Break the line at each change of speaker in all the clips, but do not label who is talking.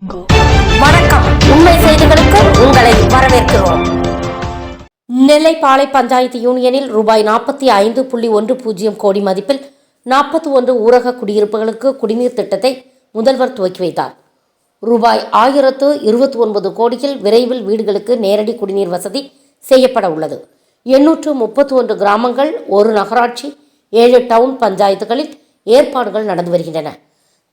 வணக்கம். உண்மை செய்திகளுக்கு உங்களை வரவேற்கிறோம். நெல்லை பாளை பஞ்சாயத்து யூனியனில் ரூபாய் 45.10 கோடி மதிப்பில் 41 ஊரக குடியிருப்புகளுக்கு குடிநீர் திட்டத்தை முதல்வர் துவக்கி வைத்தார். ரூபாய் 1029 கோடியில் விரைவில் வீடுகளுக்கு நேரடி குடிநீர் வசதி செய்யப்பட உள்ளது. 831 கிராமங்கள், ஒரு நகராட்சி, 7 டவுன் பஞ்சாயத்துகளில் ஏற்பாடுகள் நடந்து வருகின்றன.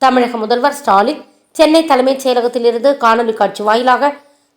தமிழக முதல்வர் ஸ்டாலின் சென்னை தலைமைச் செயலகத்திலிருந்து காணொலி காட்சி வாயிலாக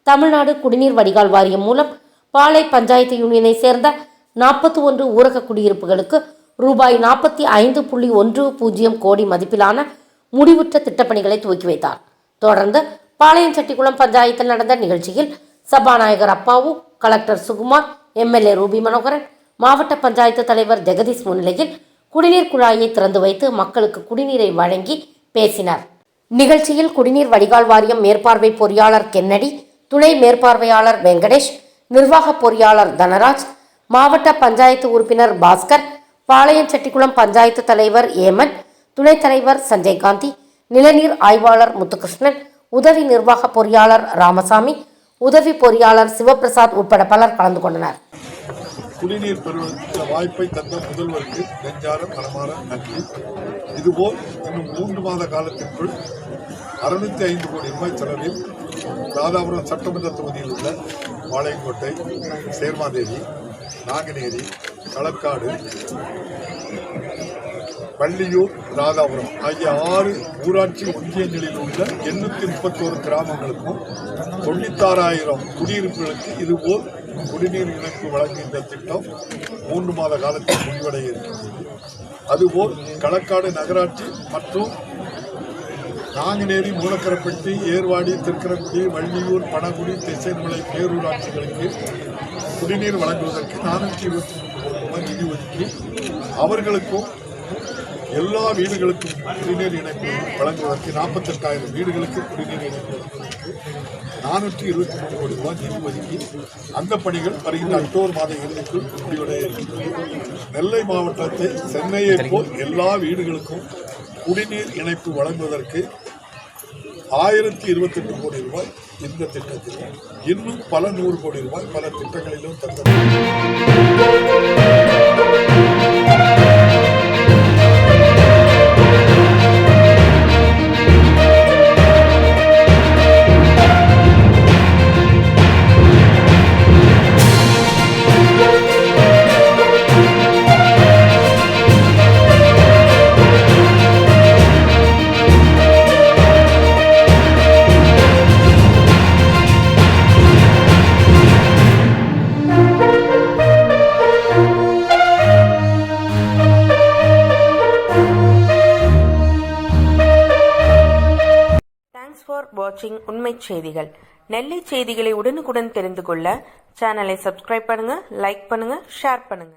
தமிழ்நாடு குடிநீர் வடிகால் வாரியம் மூலம் பாளை பஞ்சாயத்து யூனியனை சேர்ந்த 41 ஊரக குடியிருப்புகளுக்கு ரூபாய் 45.10 கோடி மதிப்பிலான முடிவுற்ற திட்டப்பணிகளை துவக்கி வைத்தார். தொடர்ந்து பாளையஞ்செட்டிக்குளம் பஞ்சாயத்தில் நடந்த நிகழ்ச்சியில் சபாநாயகர் Appavu, collector Sugumar, MLA Ruby Manoharan, மாவட்ட பஞ்சாயத்து தலைவர் ஜெகதீஷ் முன்னிலையில் குடிநீர் குழாயை திறந்து வைத்து மக்களுக்கு குடிநீரை வழங்கி பேசினார். நிகழ்ச்சியில் குடிநீர் வடிகால் வாரியம் மேற்பார்வை பொறியாளர் கென்னடி, துணை மேற்பார்வையாளர் வெங்கடேஷ், நிர்வாக பொறியாளர் தனராஜ், மாவட்ட பஞ்சாயத்து உறுப்பினர் பாஸ்கர், பாளையஞ்செட்டிக்குளம் பஞ்சாயத்து தலைவர் ஏமன், துணைத் தலைவர் சஞ்சய் காந்தி, நிலநீர் ஆய்வாளர் முத்துகிருஷ்ணன், உதவி நிர்வாக பொறியாளர் ராமசாமி, உதவி பொறியாளர் சிவபிரசாத் உட்பட பலர் கலந்து கொண்டனர்.
குடிநீர் பெறுவதற்கு வாய்ப்பை தந்த முதல்வருக்கு நெஞ்சார மனமாற நன்றி. இதுபோல் இன்னும் 3 மாத காலத்திற்குள் 605 கோடி ரூபாய் செலவில் ராதாபுரம் சட்டமன்ற தொகுதியில் உள்ள பாளையங்கோட்டை, சேர்மாதேவி, நாங்குநேரி, களக்காடு, பள்ளியூர், ராதாபுரம் ஆகிய 6 ஊராட்சி ஒன்றியங்களில் உள்ள 831 கிராமங்களுக்கும் 96,000 குடியிருப்புகளுக்கு இதுபோல் குடிநீர் இணைப்பு வழங்குகின்ற திட்டம் 3 மாத காலத்தில் முடிவடைய இருக்கின்றது. அதுபோல் களக்காடு நகராட்சி மற்றும் நாங்குநேரி, மூலக்கரப்பட்டி, ஏர்வாடி, திருக்கரங்குடி, வள்ளியூர், பனகுடி, திசைமலை பேரூராட்சிகளுக்கு குடிநீர் வழங்குவதற்கு 423 கோடி ரூபாய் நிதி ஒதுக்கி அவர்களுக்கும் எல்லா வீடுகளுக்கும் குடிநீர் இணைப்பு வழங்குவதற்கு 48,000 வீடுகளுக்கு குடிநீர் இணைப்பு வழங்குவதற்கு 423 கோடி ரூபாய் நிதி ஒதுக்கி அந்த பணிகள் வருகின்ற அக்டோபர் மாத இறுதிக்குள் முடிவடைய இருக்கின்றது. நெல்லை மாவட்டத்தை சென்னையை போல் எல்லா வீடுகளுக்கும் குடிநீர் இணைப்பு வழங்குவதற்கு 1028 கோடி ரூபாய் இந்த திட்டத்தில், இன்னும் பல 100 கோடி ரூபாய் பல திட்டங்களிலும் தந்தது.
ஃபார் வாட்சிங் உண்மை செய்திகள். நெல்லை செய்திகளை உடனுக்குடன் தெரிந்து கொள்ள சேனலை சப்ஸ்கிரைப் பண்ணுங்க, லைக் பண்ணுங்க, ஷேர் பண்ணுங்க.